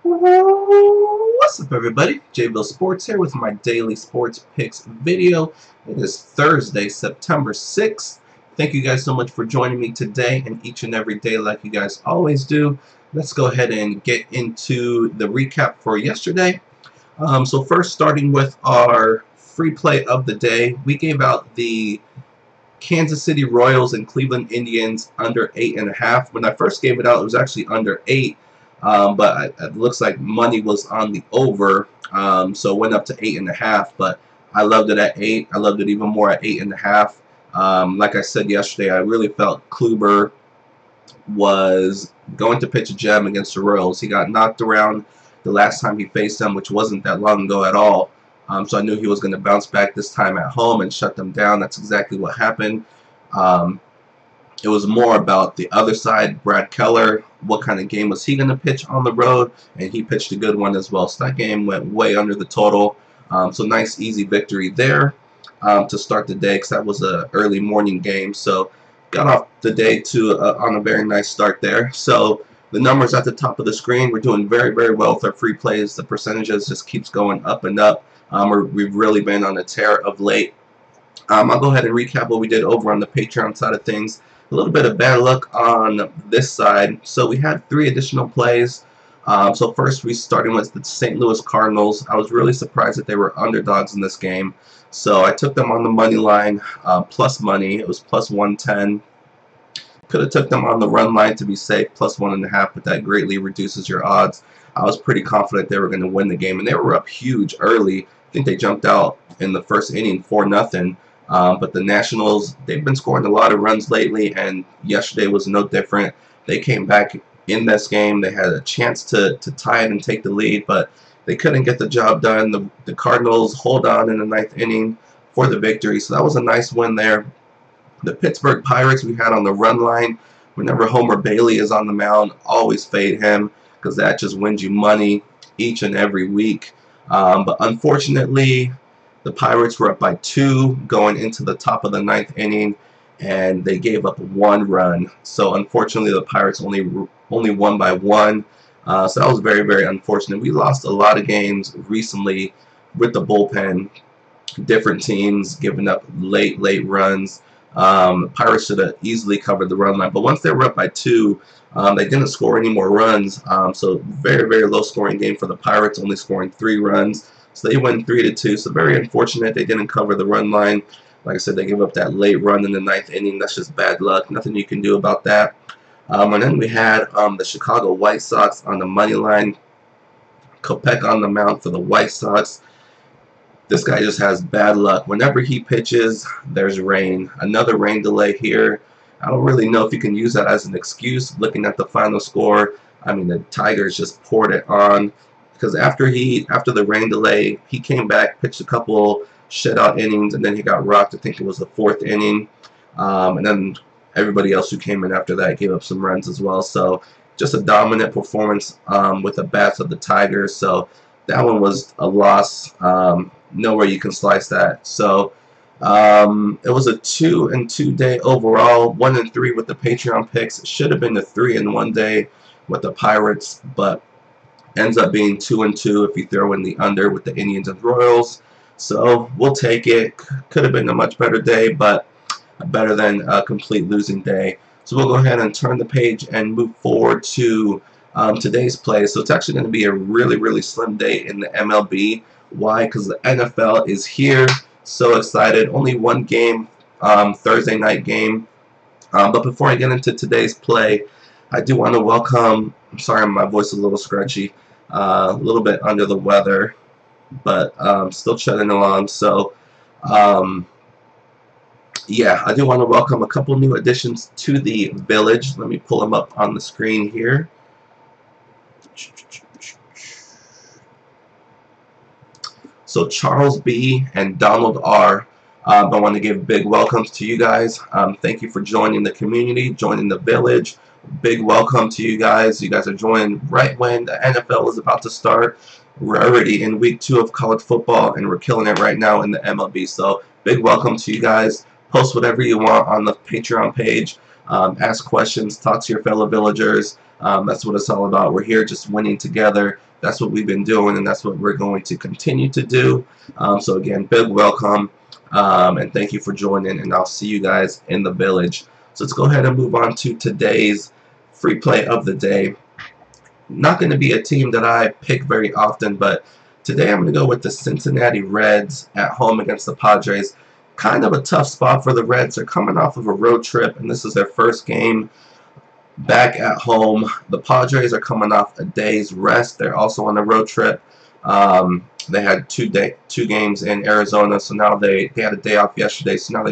What's up, everybody? JVille Sports here with my daily sports picks video. It is Thursday, September 6th. Thank you guys so much for joining me today and each and every day like you guys always do. Let's go ahead and get into the recap for yesterday. So first, starting with our free play of the day, we gave out the Kansas City Royals and Cleveland Indians under 8.5. When I first gave it out, it was actually under 8. But it looks like money was on the over, so it went up to 8.5. But I loved it at 8. I loved it even more at 8.5. Like I said yesterday, I really felt Kluber was going to pitch a gem against the Royals. He got knocked around the last time he faced them, which wasn't that long ago at all. So I knew he was going to bounce back this time at home and shut them down. That's exactly what happened. It was more about the other side, Brad Keller. What kind of game was he going to pitch on the road? And he pitched a good one as well. So that game went way under the total. So nice, easy victory there to start the day, because that was an early morning game. So got off the day on a very nice start there. So the numbers at the top of the screen, we're doing very, very well with our free plays. The percentages just keeps going up and up. We've really been on a tear of late. I'll go ahead and recap what we did over on the Patreon side of things. A little bit of bad luck on this side. So we had 3 additional plays. So first, we started with the St. Louis Cardinals. I was really surprised that they were underdogs in this game. So I took them on the money line, plus money. It was plus 110. Could have took them on the run line to be safe, plus 1.5, but that greatly reduces your odds. I was pretty confident they were going to win the game, and they were up huge early. I think they jumped out in the first inning 4-0. But the Nationals, they've been scoring a lot of runs lately, and yesterday was no different. They came back in this game. They had a chance to tie it and take the lead, but they couldn't get the job done. The Cardinals hold on in the 9th inning for the victory, so that was a nice win there. The Pittsburgh Pirates, we had on the run line. Whenever Homer Bailey is on the mound, always fade him, because that just wins you money each and every week. But unfortunately, the Pirates were up by 2 going into the top of the 9th inning, and they gave up 1 run. So unfortunately, the Pirates only won by 1. So that was very, very unfortunate. We lost a lot of games recently with the bullpen. Different teams giving up late runs. Pirates should have easily covered the run line, but once they were up by 2, they didn't score any more runs. So very, very low scoring game for the Pirates, only scoring 3 runs. So they win 3-2. So very unfortunate they didn't cover the run line. Like I said, they gave up that late run in the 9th inning. That's just bad luck. Nothing you can do about that. And then we had the Chicago White Sox on the money line. Kopech on the mound for the White Sox. This guy just has bad luck. Whenever he pitches, there's rain. Another rain delay here. I don't really know if you can use that as an excuse. Looking at the final score, I mean, the Tigers just poured it on. Because after the rain delay, he came back, pitched a couple shutout innings, and then he got rocked. I think it was the 4th inning. And then everybody else who came in after that gave up some runs as well. So just a dominant performance with the bats of the Tigers. So that one was a loss. Nowhere you can slice that. So it was a 2-2 day overall. 1-3 with the Patreon picks. It should have been a 3-1 day with the Pirates, but ends up being 2-2 if you throw in the under with the Indians and Royals. So we'll take it. Could have been a much better day, but better than a complete losing day. So we'll go ahead and turn the page and move forward to today's play. So it's actually going to be a really, really slim day in the MLB. Why? Because the NFL is here. So excited. Only 1 game, Thursday night game. But before I get into today's play, I do want to welcome, I'm sorry my voice is a little scratchy, a little bit under the weather, but still chugging along. So yeah, I do want to welcome a couple new additions to the village. Let me pull them up on the screen here. So Charles B. and Donald R. I want to give big welcomes to you guys. Thank you for joining the community, joining the village. Big welcome to you guys. You guys are joining right when the NFL is about to start. We're already in week 2 of college football, and we're killing it right now in the MLB. So big welcome to you guys. Post whatever you want on the Patreon page. ask questions, talk to your fellow villagers. That's what it's all about. We're here just winning together. That's what we've been doing, and that's what we're going to continue to do. So again, big welcome, and thank you for joining, and I'll see you guys in the village. So let's go ahead and move on to today's free play of the day. Not going to be a team that I pick very often, but today I'm going to go with the Cincinnati Reds at home against the Padres. Kind of a tough spot for the Reds. They're coming off of a road trip, and this is their first game back at home. The Padres are coming off a day's rest. They're also on a road trip. They had two games in Arizona, so now they had a day off yesterday. So now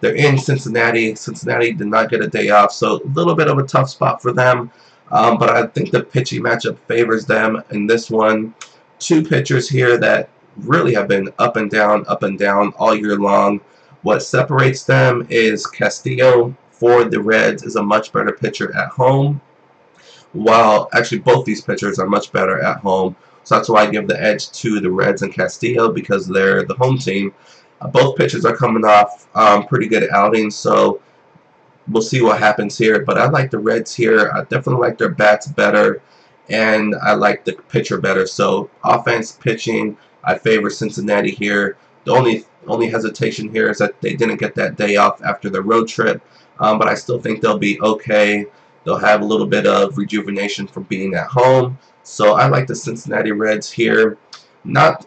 they're in Cincinnati. Cincinnati did not get a day off, so a little bit of a tough spot for them. But I think the pitching matchup favors them in this one. Two pitchers here that really have been up and down all year long. What separates them is Castillo for the Reds is a much better pitcher at home, while actually both these pitchers are much better at home. So that's why I give the edge to the Reds and Castillo, because they're the home team. Both pitchers are coming off pretty good outings, so we'll see what happens here. But I like the Reds here. I definitely like their bats better, and I like the pitcher better. So offense, pitching, I favor Cincinnati here. The only hesitation here is that they didn't get that day off after the road trip, but I still think they'll be okay. They'll have a little bit of rejuvenation from being at home. So I like the Cincinnati Reds here. Not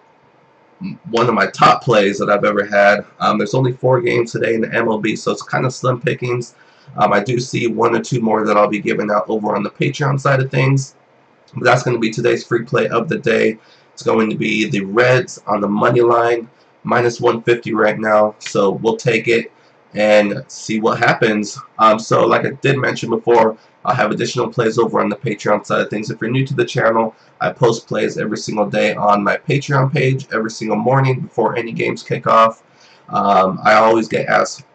one of my top plays that I've ever had. There's only 4 games today in the MLB, so it's kind of slim pickings. I do see 1 or 2 more that I'll be giving out over on the Patreon side of things. But that's going to be today's free play of the day. It's going to be the Reds on the money line, minus 150 right now. So we'll take it and see what happens. So like I did mention before, I'll have additional plays over on the Patreon side of things. If you're new to the channel, I post plays every single day on my Patreon page, every single morning before any games kick off. I always get asked,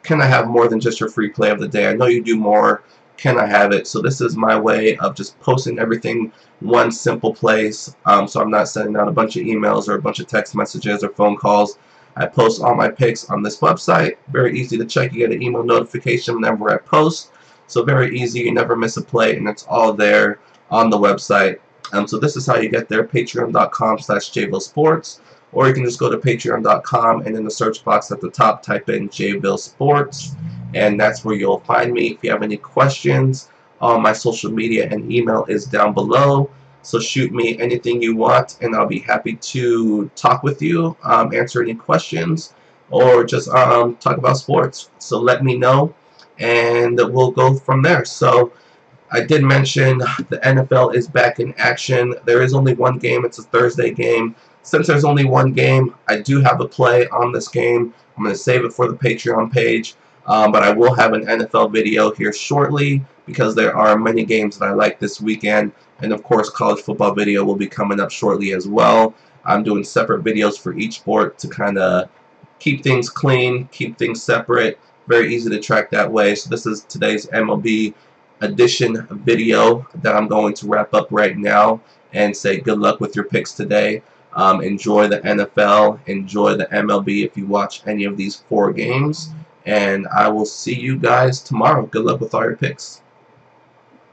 can I have more than just your free play of the day? I know you do more. Can I have it? So this is my way of just posting everything one simple place. So I'm not sending out a bunch of emails or a bunch of text messages or phone calls. I post all my picks on this website. Very easy to check. You get an email notification whenever I post. So very easy. You never miss a play, and it's all there on the website. So this is how you get there. Patreon.com/JVille Sports. Or you can just go to patreon.com, and in the search box at the top type in JVille Sports, and that's where you'll find me. If you have any questions, all my social media and email is down below. So shoot me anything you want, and I'll be happy to talk with you, answer any questions, or just talk about sports. So let me know, and we'll go from there. So I did mention the NFL is back in action. There is only one game. It's a Thursday game. Since there's only one game, I do have a play on this game. I'm going to save it for the Patreon page, but I will have an NFL video here shortly because there are many games that I like this weekend, and of course college football video will be coming up shortly as well. I'm doing separate videos for each sport to kind of keep things clean, keep things separate, very easy to track that way. So this is today's MLB edition video that I'm going to wrap up right now and say good luck with your picks today. Enjoy the NFL, enjoy the MLB if you watch any of these 4 games, and I will see you guys tomorrow. Good luck with all your picks.